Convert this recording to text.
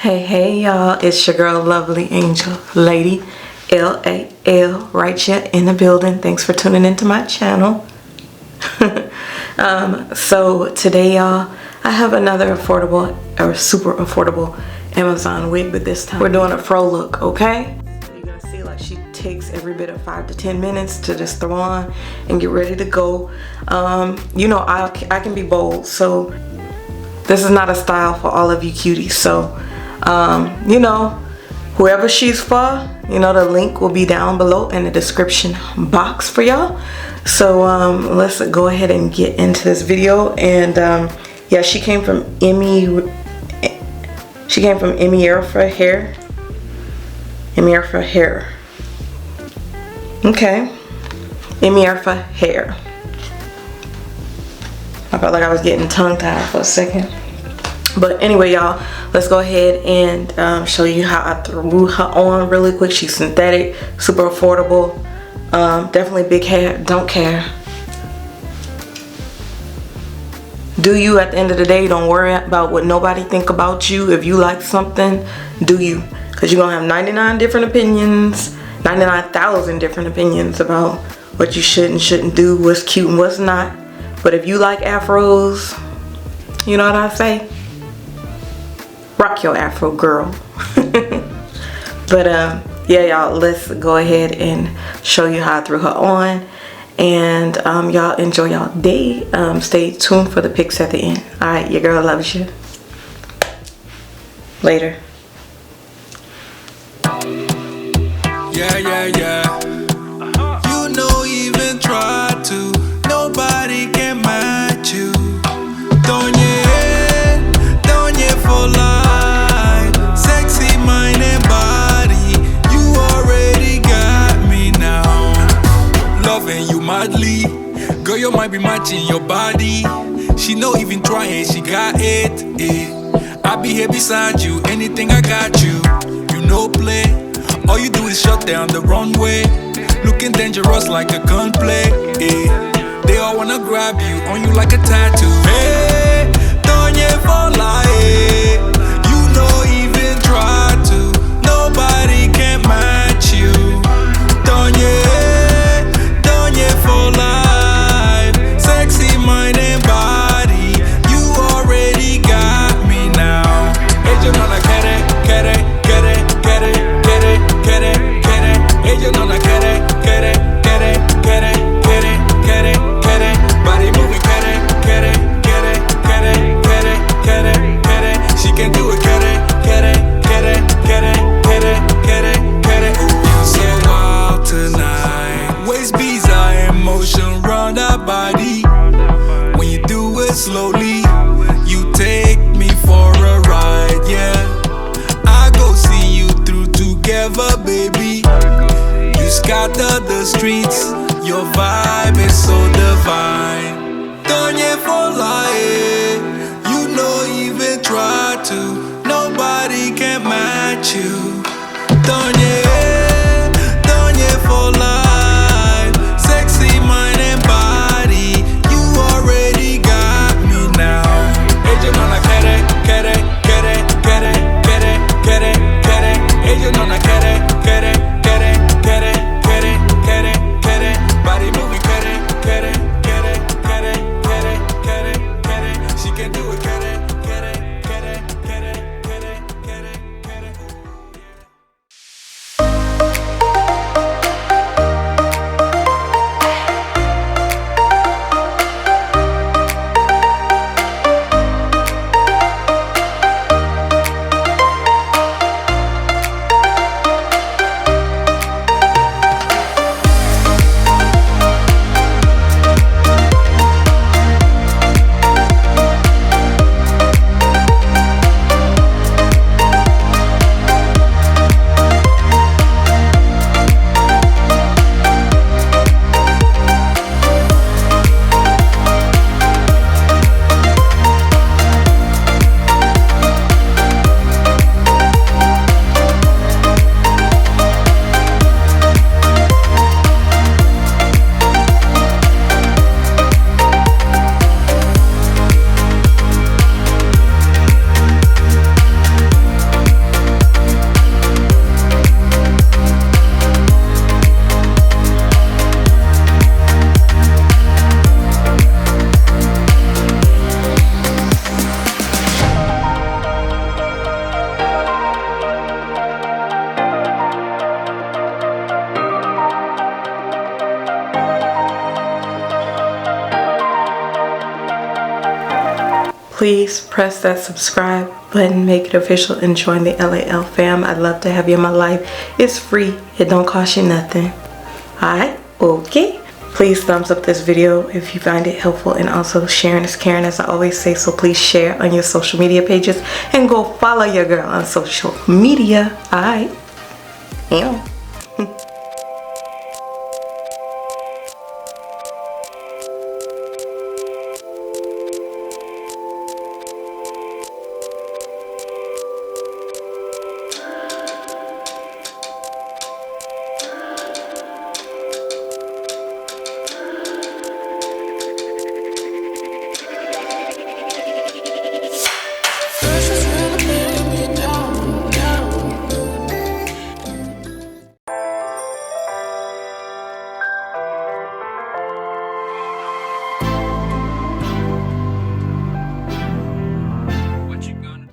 Hey y'all, it's your girl Lovely Angel Lady LAL right here in the building. Thanks for tuning into my channel. So today y'all, I have another affordable or super affordable Amazon wig, but this time we're doing a fro look, okay? You're gonna see like she takes every bit of 5 to 10 minutes to just throw on and get ready to go. You know, I can be bold, so this is not a style for all of you cuties. So you know, whoever she's for, you know, the link will be down below in the description box for y'all. So let's go ahead and get into this video. And yeah, she came from Auburn Afro Hair. Auburn Afro Hair. Okay. Auburn Afro Hair. I felt like I was getting tongue tied for a second. But anyway, y'all, let's go ahead and show you how I threw her on really quick. She's synthetic, super affordable, definitely big hair, don't care. Do you at the end of the day. Don't worry about what nobody think about you. If you like something, do you. Because you're going to have 99 different opinions, 99,000 different opinions about what you should and shouldn't do, what's cute and what's not. But if you like afros, you know what I say? Rock your afro, girl. But yeah, y'all, let's go ahead and show you how I threw her on. And y'all enjoy y'all day. Stay tuned for the pics at the end. Alright, your girl loves you. Later. Yeah. You know, even try to, nobody can match you. Don't you for life, sexy mind and body, you already got me now. Loving you madly, girl, you might be matching your body. She no even trying, she got it. I be here beside you, anything I got you. You no play, all you do is shut down the runway, looking dangerous like a gunplay. They all wanna grab you, on you like a tattoo. Hey, don't you for life. You don't even try to. Nobody can match you. Don't you for life. Sexy mind and body. You already got me now. Ella no la quiere. Ella no la quiere. Body moving, she can do it, get it. Ooh, you're so wild tonight. Waist beats are in motion round our body. When you do it slowly, you take me for a ride, yeah. I go see you through together, baby. You scatter the streets, your vibe is so divine. Don't you for life. You know, even try to, nobody can match you. Don't you for life, sexy mind and body, you already got me now. Ella no la quiere. Ella no la quiere. Body moving, please press that subscribe button, make it official, and join the LAL fam. I'd love to have you in my life. It's free. It don't cost you nothing. Alright? Okay. Please thumbs up this video if you find it helpful, and also sharing is caring, as I always say, so please share on your social media pages and go follow your girl on social media. Alright? Yeah.